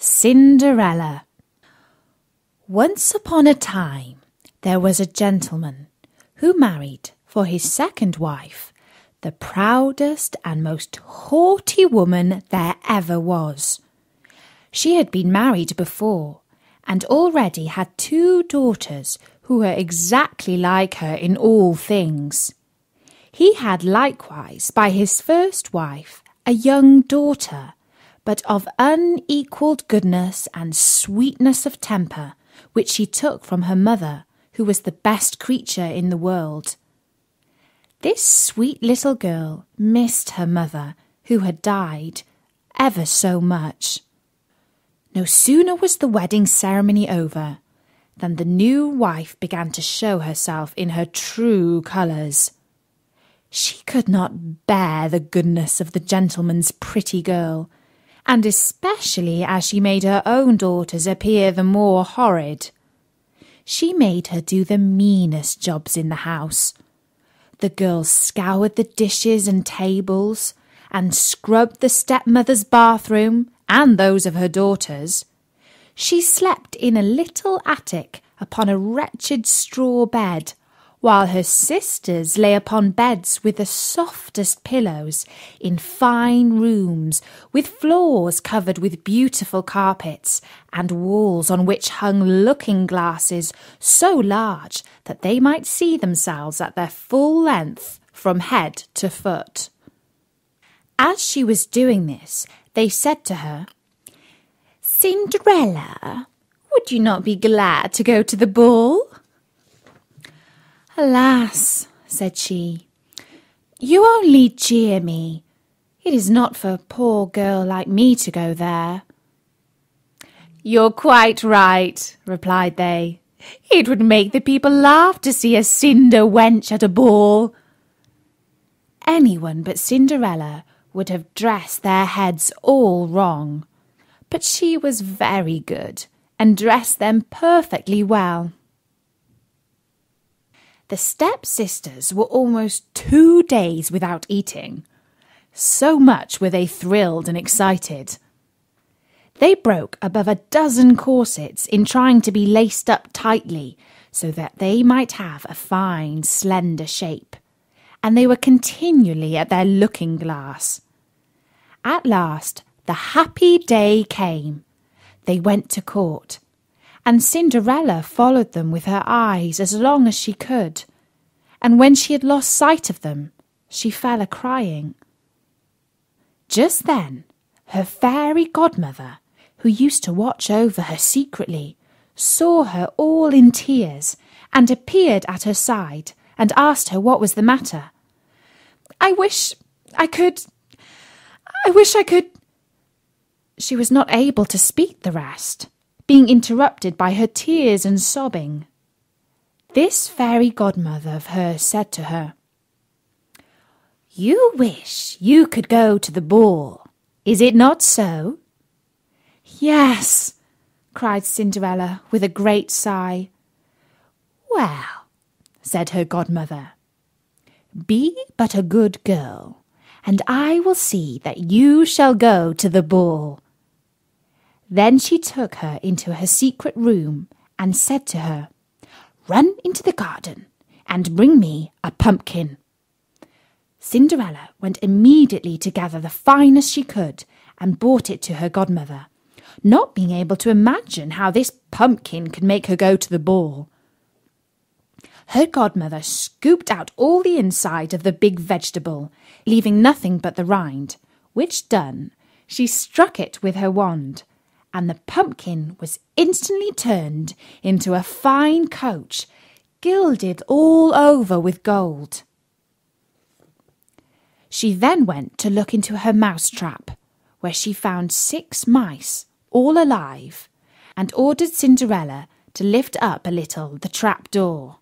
Cinderella. Once upon a time there was a gentleman who married for his second wife the proudest and most haughty woman there ever was. She had been married before and already had 2 daughters who were exactly like her in all things. He had likewise by his first wife a young daughter, but of unequalled goodness and sweetness of temper, which she took from her mother, who was the best creature in the world. This sweet little girl missed her mother, who had died, ever so much. No sooner was the wedding ceremony over than the new wife began to show herself in her true colours. She could not bear the goodness of the gentleman's pretty girl, and especially as she made her own daughters appear the more horrid. She made her do the meanest jobs in the house. The girl scoured the dishes and tables, and scrubbed the stepmother's bathroom and those of her daughters. She slept in a little attic upon a wretched straw bed, while her sisters lay upon beds with the softest pillows in fine rooms, with floors covered with beautiful carpets, and walls on which hung looking-glasses so large that they might see themselves at their full length from head to foot. As she was doing this, they said to her, "Cinderella, would you not be glad to go to the ball?" "Alas," said she, "you only jeer me. It is not for a poor girl like me to go there." "You're quite right," replied they. "It would make the people laugh to see a cinder wench at a ball." Anyone but Cinderella would have dressed their heads all wrong, but she was very good and dressed them perfectly well. The step-sisters were almost 2 days without eating. So much were they thrilled and excited. They broke above 12 corsets in trying to be laced up tightly so that they might have a fine, slender shape, and they were continually at their looking-glass. At last the happy day came. They went to court, and Cinderella followed them with her eyes as long as she could, and when she had lost sight of them, she fell a-crying. Just then her fairy godmother, who used to watch over her secretly, saw her all in tears, and appeared at her side, and asked her what was the matter. I wish I could. She was not able to speak the rest, being interrupted by her tears and sobbing. This fairy godmother of hers said to her, "You wish you could go to the ball, is it not so?" "Yes," cried Cinderella with a great sigh. "Well," said her godmother, "be but a good girl, and I will see that you shall go to the ball." Then she took her into her secret room and said to her, "Run into the garden and bring me a pumpkin." Cinderella went immediately to gather the finest she could and brought it to her godmother, not being able to imagine how this pumpkin could make her go to the ball. Her godmother scooped out all the inside of the big vegetable, leaving nothing but the rind, which done, she struck it with her wand, and the pumpkin was instantly turned into a fine coach, gilded all over with gold. She then went to look into her mouse-trap, where she found 6 mice, all alive, and ordered Cinderella to lift up a little the trap-door.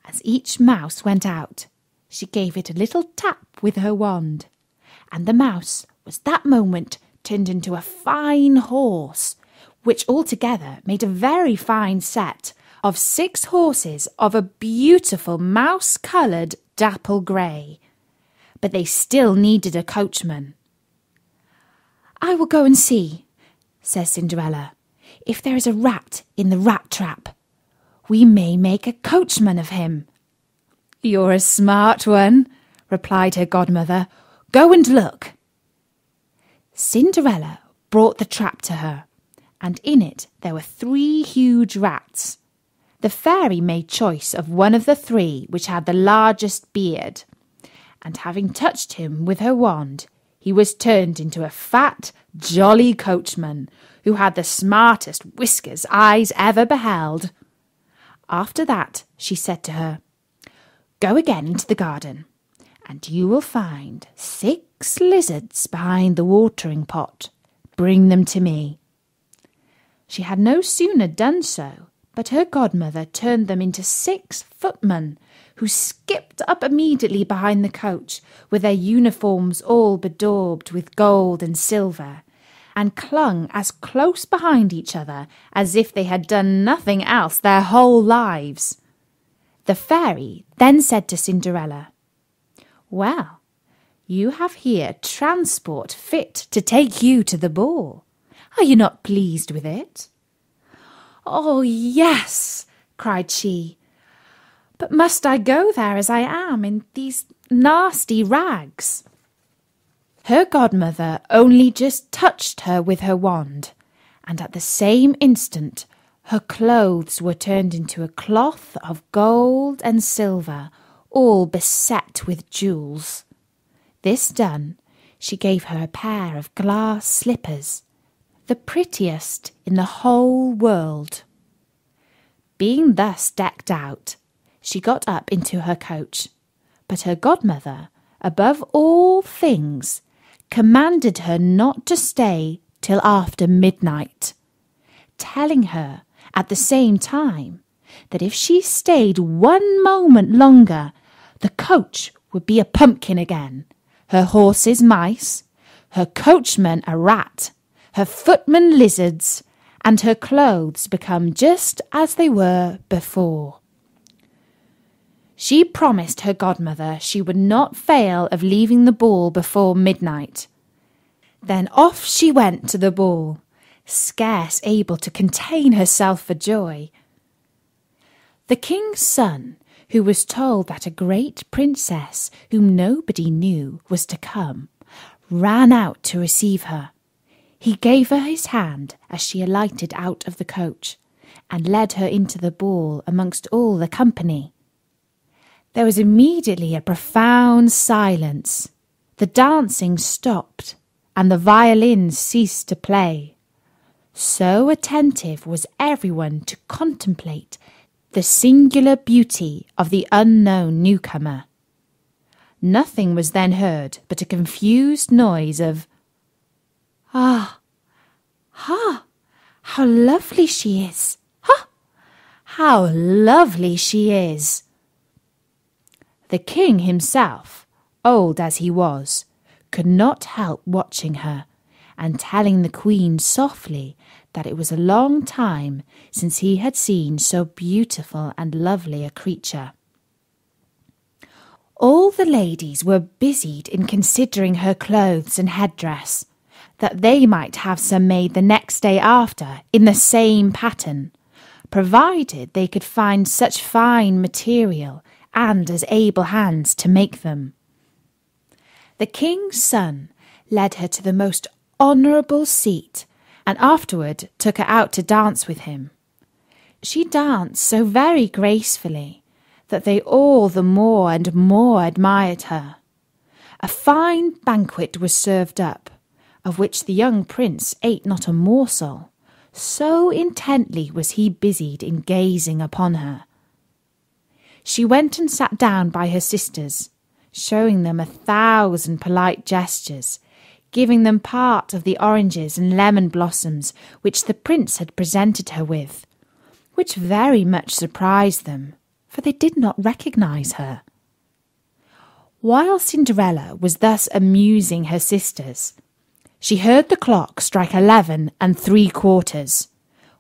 As each mouse went out, she gave it a little tap with her wand, and the mouse was that moment turned into a fine horse, which altogether made a very fine set of 6 horses of a beautiful mouse-coloured dapple grey. But they still needed a coachman. "I will go and see," says Cinderella. "If there is a rat in the rat trap, we may make a coachman of him." "You're a smart one," replied her godmother. "Go and look." Cinderella brought the trap to her, and in it there were 3 huge rats. The fairy made choice of one of the 3 which had the largest beard, and having touched him with her wand, he was turned into a fat, jolly coachman who had the smartest whiskers eyes ever beheld. After that, she said to her, "Go again into the garden, and you will find 6 lizards behind the watering pot. Bring them to me." She had no sooner done so, but her godmother turned them into 6 footmen, who skipped up immediately behind the coach, with their uniforms all bedaubed with gold and silver, and clung as close behind each other as if they had done nothing else their whole lives. The fairy then said to Cinderella, "Well, you have here transport fit to take you to the ball. Are you not pleased with it?" "Oh, yes," cried she. "But must I go there as I am, in these nasty rags?" Her godmother only just touched her with her wand, and at the same instant her clothes were turned into a cloth of gold and silver, all beset with jewels. This done, she gave her a pair of glass slippers, the prettiest in the whole world. Being thus decked out, she got up into her coach, but her godmother, above all things, commanded her not to stay till after midnight, telling her at the same time that if she stayed 1 moment longer, the coach would be a pumpkin again, her horses mice, her coachman a rat, her footmen lizards, and her clothes become just as they were before. She promised her godmother she would not fail of leaving the ball before midnight. Then off she went to the ball, scarce able to contain herself for joy. The king's son, who was told that a great princess whom nobody knew was to come, ran out to receive her. He gave her his hand as she alighted out of the coach, and led her into the ball amongst all the company. There was immediately a profound silence. The dancing stopped, and the violins ceased to play. So attentive was everyone to contemplate the singular beauty of the unknown newcomer. Nothing was then heard but a confused noise of "Ah! Ha! How lovely she is! Ha! How lovely she is!" The king himself, old as he was, could not help watching her, and telling the queen softly that it was a long time since he had seen so beautiful and lovely a creature. All the ladies were busied in considering her clothes and headdress, that they might have some made the next day after in the same pattern, provided they could find such fine material and as able hands to make them. The king's son led her to the most honourable seat, and afterward took her out to dance with him. She danced so very gracefully that they all the more and more admired her. A fine banquet was served up, of which the young prince ate not a morsel, so intently was he busied in gazing upon her. She went and sat down by her sisters, showing them 1,000 polite gestures, giving them part of the oranges and lemon blossoms which the prince had presented her with, which very much surprised them, for they did not recognise her. While Cinderella was thus amusing her sisters, she heard the clock strike 11 3/4,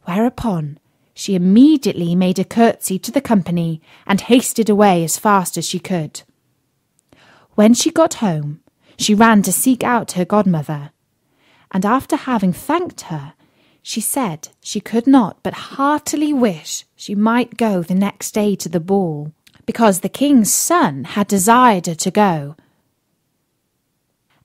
whereupon she immediately made a curtsy to the company and hasted away as fast as she could. When she got home, she ran to seek out her godmother, and after having thanked her, She said she could not but heartily wish she might go the next day to the ball, because the king's son had desired her to go.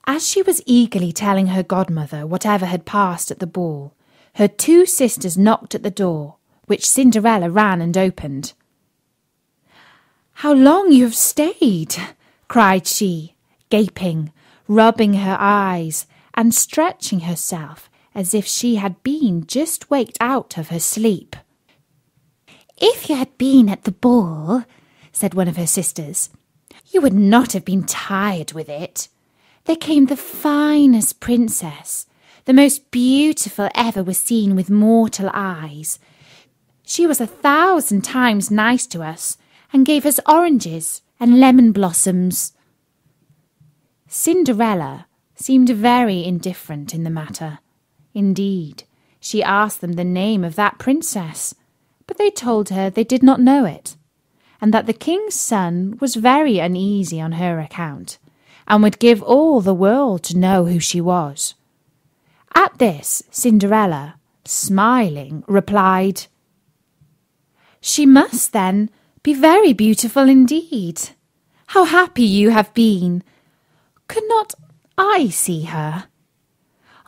As she was eagerly telling her godmother whatever had passed at the ball, her two sisters knocked at the door, which Cinderella ran and opened. "How long you have stayed!" cried she, gaping, rubbing her eyes, and stretching herself as if she had been just waked out of her sleep. "If you had been at the ball," said one of her sisters, "you would not have been tired with it. There came the finest princess, the most beautiful ever was seen with mortal eyes. She was 1,000 times nice to us, and gave us oranges and lemon blossoms." Cinderella seemed very indifferent in the matter. Indeed, she asked them the name of that princess, but they told her they did not know it, and that the king's son was very uneasy on her account, and would give all the world to know who she was. At this, Cinderella, smiling, replied, "She must, then, be very beautiful indeed. How happy you have been! Could not I see her?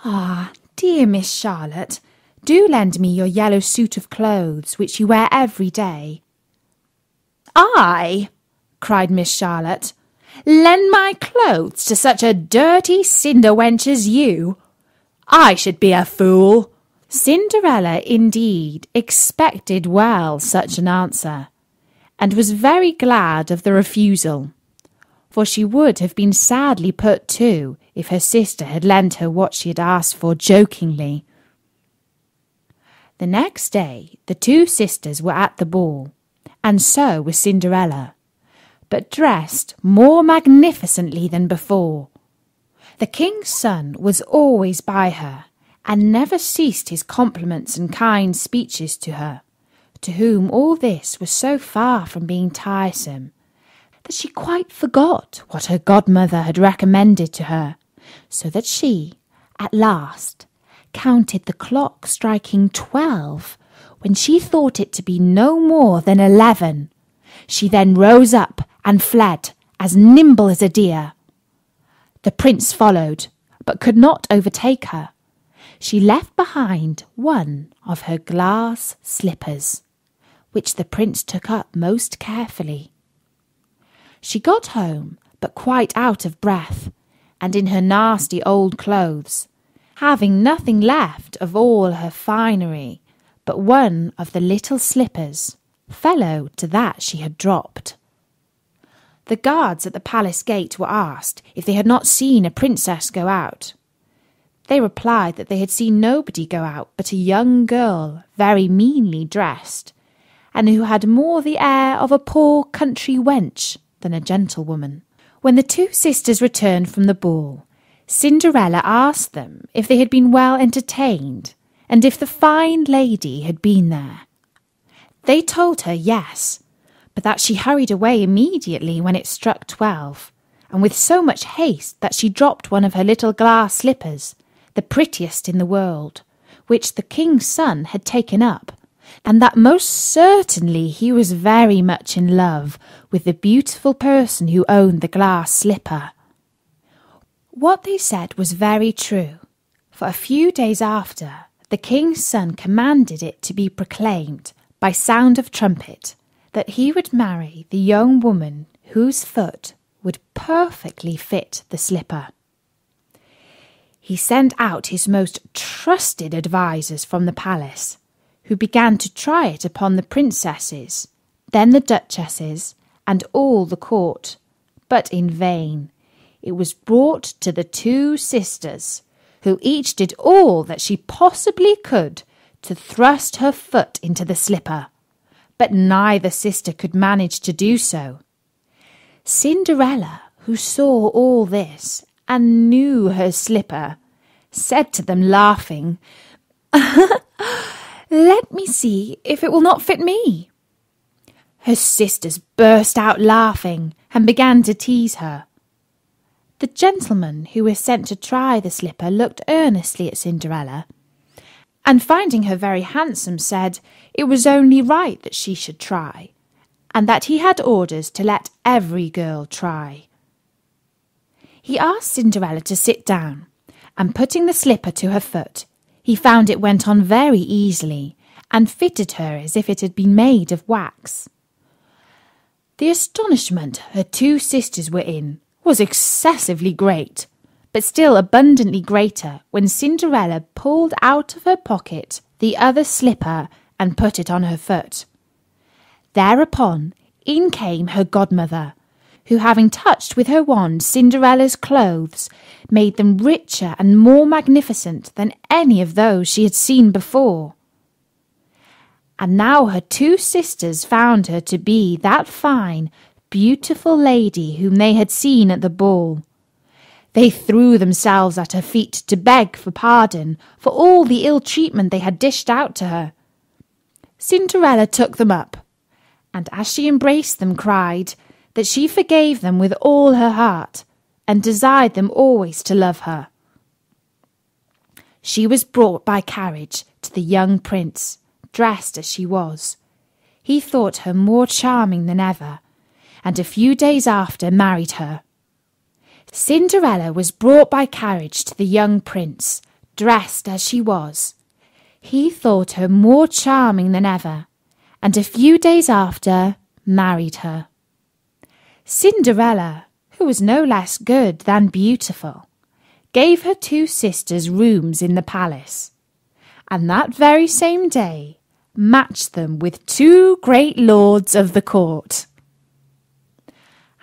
Ah, dear Miss Charlotte, do lend me your yellow suit of clothes, which you wear every day." "I," cried Miss Charlotte, "lend my clothes to such a dirty cinder wench as you? I should be a fool." Cinderella indeed expected well such an answer, and was very glad of the refusal, for she would have been sadly put to if her sister had lent her what she had asked for jokingly. The next day the two sisters were at the ball, and so was Cinderella, but dressed more magnificently than before. The king's son was always by her, and never ceased his compliments and kind speeches to her, to whom all this was so far from being tiresome, that she quite forgot what her godmother had recommended to her, so that she, at last, counted the clock striking 12, when she thought it to be no more than 11. She then rose up and fled, as nimble as a deer. The prince followed, but could not overtake her. She left behind one of her glass slippers, which the prince took up most carefully. She got home, but quite out of breath, and in her nasty old clothes, having nothing left of all her finery but one of the little slippers, fellow to that she had dropped. The guards at the palace gate were asked if they had not seen a princess go out. They replied that they had seen nobody go out but a young girl, very meanly dressed, and who had more the air of a poor country wench than a gentlewoman. When the two sisters returned from the ball, Cinderella asked them if they had been well entertained, and if the fine lady had been there. They told her yes, but that she hurried away immediately when it struck 12, and with so much haste that she dropped one of her little glass slippers, the prettiest in the world, which the king's son had taken up, and that most certainly he was very much in love with the beautiful person who owned the glass slipper. What they said was very true, for a few days after, the king's son commanded it to be proclaimed by sound of trumpet that he would marry the young woman whose foot would perfectly fit the slipper. He sent out his most trusted advisers from the palace, who began to try it upon the princesses, then the duchesses, and all the court, but in vain. It was brought to the two sisters, who each did all that she possibly could to thrust her foot into the slipper, but neither sister could manage to do so. Cinderella, who saw all this and knew her slipper, said to them laughing, "Let me see if it will not fit me." Her sisters burst out laughing and began to tease her. The gentleman who was sent to try the slipper looked earnestly at Cinderella, and finding her very handsome said it was only right that she should try, and that he had orders to let every girl try. He asked Cinderella to sit down, and putting the slipper to her foot, he found it went on very easily, and fitted her as if it had been made of wax. The astonishment her two sisters were in was excessively great, but still abundantly greater when Cinderella pulled out of her pocket the other slipper and put it on her foot. Thereupon in came her godmother, who, having touched with her wand Cinderella's clothes, made them richer and more magnificent than any of those she had seen before. And now her two sisters found her to be that fine, beautiful lady whom they had seen at the ball. They threw themselves at her feet to beg for pardon for all the ill treatment they had dished out to her. Cinderella took them up, and as she embraced them cried that she forgave them with all her heart, and desired them always to love her. She was brought by carriage to the young prince, dressed as she was. He thought her more charming than ever, and a few days after married her. Cinderella was brought by carriage to the young prince, dressed as she was. He thought her more charming than ever, and a few days after married her. Cinderella, who was no less good than beautiful, gave her two sisters rooms in the palace, and that very same day matched them with two great lords of the court.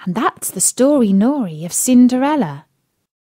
And that's the story, Nori, of Cinderella.